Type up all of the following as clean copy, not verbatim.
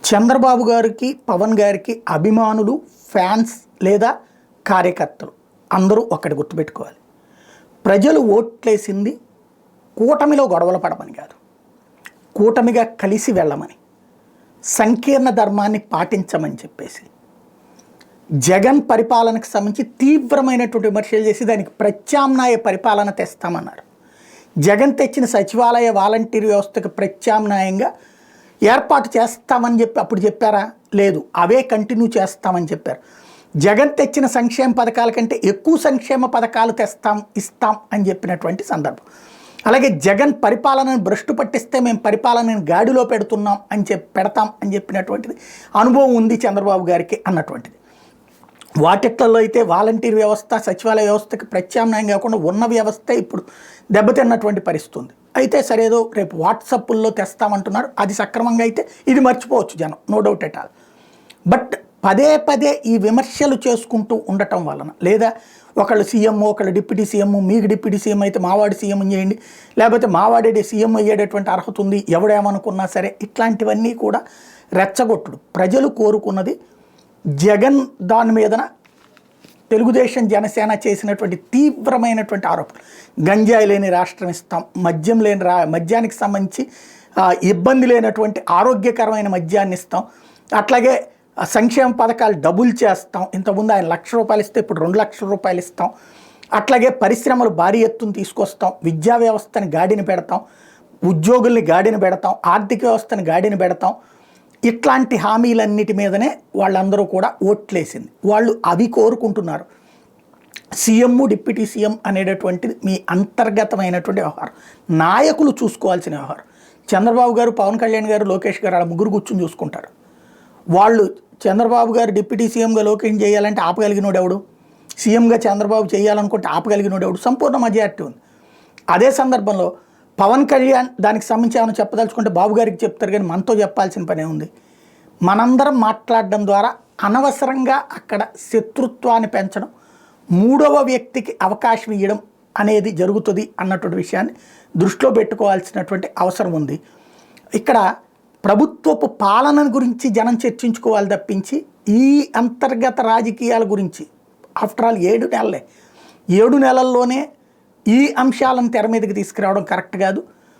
చంద్రబాబు గారికి, పవన్ గారికి అభిమానులు, ఫ్యాన్స్ లేదా కార్యకర్తలు అందరూ ఒక్కటి గుర్తుపెట్టుకోవాలి. ప్రజలు ఓట్లేసింది కూటమిలో గొడవలు పడమని కాదు, కూటమిగా కలిసి వెళ్ళమని, సంకీర్ణ ధర్మాన్ని పాటించమని చెప్పేసి. జగన్ పరిపాలనకు సంబంధించి తీవ్రమైనటువంటి విమర్శలు చేసి దానికి ప్రత్యామ్నాయ పరిపాలన తెస్తామన్నారు. జగన్ తెచ్చిన సచివాలయ వాలంటీర్ వ్యవస్థకు ప్రత్యామ్నాయంగా ఏర్పాటు చేస్తామని చెప్పి అప్పుడు చెప్పారా? లేదు, అవే కంటిన్యూ చేస్తామని చెప్పారు. జగన్ తెచ్చిన సంక్షేమ పథకాల కంటే ఎక్కువ సంక్షేమ పథకాలు ఇస్తాం అని చెప్పినటువంటి సందర్భం. అలాగే జగన్ పరిపాలనను భ్రష్టు పట్టిస్తే మేము పరిపాలనను గాడిలో పెడతాం అని చెప్పినటువంటిది అనుభవం ఉంది చంద్రబాబు గారికి అన్నటువంటిది. వాటిట్లలో అయితే వాలంటీర్ వ్యవస్థ, సచివాలయ వ్యవస్థకి ప్రత్యామ్నాయం కాకుండా ఉన్న వ్యవస్థే ఇప్పుడు దెబ్బతిన్నటువంటి పరిస్థితి ఉంది. అయితే సరేదో రేపు వాట్సాప్ల్లో తెస్తామంటున్నారు, అది సక్రమంగా అయితే ఇది మర్చిపోవచ్చు జనం, no doubt at all. But పదే పదే ఈ విమర్శలు చేసుకుంటూ ఉండటం వలన, లేదా ఒకళ్ళు సీఎం, ఒకళ్ళు డిప్యూటీ సీఎం, మీకు డిప్యూటీ సీఎం అయితే మావాడి సీఎం చేయండి, లేకపోతే మావాడే సీఎం అయ్యేటటువంటి అర్హత ఉంది, ఎవడేమనుకున్నా సరే, ఇట్లాంటివన్నీ కూడా రెచ్చగొట్టుడు. ప్రజలు కోరుకున్నది జగన్ దాని మీదన తెలుగుదేశం జనసేన చేసినటువంటి తీవ్రమైనటువంటి ఆరోపణలు. గంజాయి లేని రాష్ట్రం ఇస్తాం, మద్యం లేని మద్యానికి సంబంధించి ఇబ్బంది లేనటువంటి ఆరోగ్యకరమైన మద్యాన్ని ఇస్తాం, అట్లాగే సంక్షేమ పథకాలు డబుల్ చేస్తాం, ఇంతకుముందు ఆయన ₹1,00,000 ఇస్తే ఇప్పుడు ₹2,00,000 ఇస్తాం, అట్లాగే పరిశ్రమలు భారీ ఎత్తున తీసుకొస్తాం, విద్యా వ్యవస్థని గాడిని పెడతాం, ఉద్యోగుల్ని గాడిని పెడతాం, ఆర్థిక వ్యవస్థని గాడిని పెడతాం. ఇట్లాంటి హామీలన్నిటి మీదనే వాళ్ళందరూ కూడా ఓట్లేసింది. వాళ్ళు అవి కోరుకుంటున్నారు. సీఎం, డిప్యూటీ సీఎం అనేటటువంటిది మీ అంతర్గతమైనటువంటి వ్యవహారం, నాయకులు చూసుకోవాల్సిన వ్యవహారం. చంద్రబాబు గారు, పవన్ కళ్యాణ్ గారు, లోకేష్ గారు అలా ముగ్గురు కూర్చుని చూసుకుంటారు. వాళ్ళు చంద్రబాబు గారు డిప్యూటీ సీఎంగా లోకేష్ చేయాలంటే ఆపగలిగినోడు ఎవడు? సీఎంగా చంద్రబాబు చేయాలనుకుంటే ఆపగలిగినోడు ఎవడు? సంపూర్ణ మెజారిటీ ఉంది. అదే సందర్భంలో పవన్ కళ్యాణ్ దానికి సంబంధించి ఏమైనా చెప్పదలుచుకుంటే బాబు గారికి చెప్తారు, కానీ మనతో చెప్పాల్సిన పనే ఉంది. మనందరం మాట్లాడడం ద్వారా అనవసరంగా అక్కడ శత్రుత్వాన్ని పెంచడం, మూడవ వ్యక్తికి అవకాశం ఇవ్వడం అనేది జరుగుతుంది అన్నటువంటి విషయాన్ని దృష్టిలో పెట్టుకోవాల్సినటువంటి అవసరం ఉంది. ఇక్కడ ప్రభుత్వపు పాలన గురించి జనం చర్చించుకోవాలి తప్పించి ఈ అంతర్గత రాజకీయాల గురించి ఆఫ్టర్ ఆల్ 7 నెలలే, 7 నెలల్లోనే ఈ అంశాలను తెర మీదకి తీసుకురావడం కరెక్ట్ కాదు.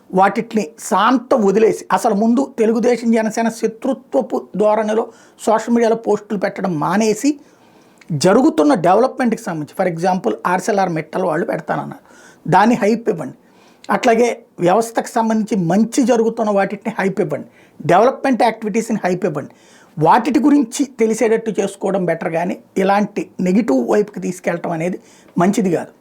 వాటిని శాంతం వదిలేసి అసలు ముందు తెలుగుదేశం జనసేన శత్రుత్వపు ధోరణిలో సోషల్ మీడియాలో పోస్టులు పెట్టడం మానేసి జరుగుతున్న డెవలప్మెంట్కి సంబంధించి, ఫర్ ఎగ్జాంపుల్ ArcelorMittal వాళ్ళు పెడతానన్నారు, దాన్ని హైప్ ఇవ్వండి. అట్లాగే వ్యవస్థకు సంబంధించి మంచి జరుగుతున్న వాటిని హైప్ ఇవ్వండి, డెవలప్మెంట్ యాక్టివిటీస్ని హైప్ ఇవ్వండి. వాటి గురించి తెలిసేటట్టు చేసుకోవడం బెటర్, కానీ ఇలాంటి నెగిటివ్ వైపుకి తీసుకెళ్ళటం అనేది మంచిది కాదు.